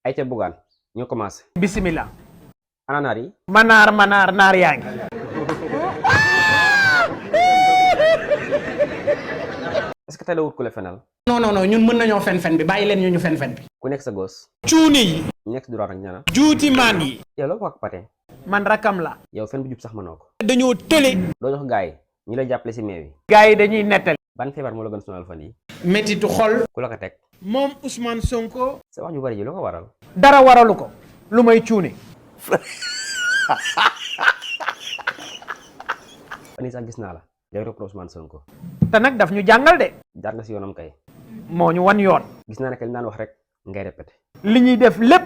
ay ca bugaan ñu commencé. bismillah. ana naar yi. manaar naar yaa ngi. est-ce que tey la wut ku la fenal. non ñun mën nañoo fen bi bàyyi leen ñu fen bi. ku nekk sa gos. cuuni yi. ñu nekk si droit ak ñaana. juuti maan yi. yow loolu wax pate. man rakam la. yow fen bu jub sax mënoo ko. dañoo tële. doo jox gars yi ñu lay jàppale si meew yi. gars yi dañuy nettali. ban feebar moo la gën sonal fan yi. métitu xol. ku la ko teg. moom Ousmane Sonko. sa wax ñu bari ji lu ko waral. dara waralu ko lu may cuune. fan yii sax gis naa la. day reproche Ousmane Sonko. te nag daf ñu jàngal de. jaar nga si yoonam kay. moo ñu wan yoon. gis naa ne que li naan wax rek ngay répété. li ñuy def lépp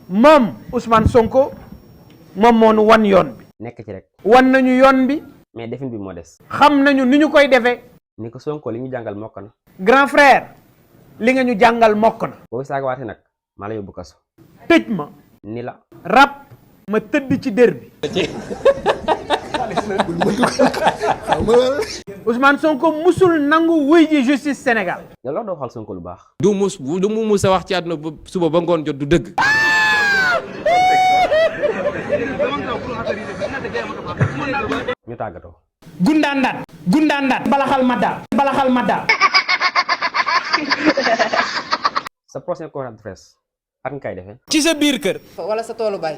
moom Ousmane Sonko moom moo nu wan yoon bi. nekk ci rek. wan nañu yoon bi. mais defin bi moo des. xam nañu ni ñu koy defee. ni ko Sonko li ñu jàngal mokk na. grand frère li nga ñu jàngal mokk na. boo saagawaatee nag maa la yóbbu kaso. tëj ma. ni la. rab ma tëdd ci dër bi. Ousmane Sonko musul nangu wuy ji justice Sénégal. yow loolu doo waxal Sonko lu baax. du mu mus a wax ci àdduna ba suba ba ngoon jot du dëgg. ñu tàggatoo. gundaandaat balaxal madda sa prochaine conférence de presse ak nga kay defee. ci sa biir kër. wala sa toolu baay.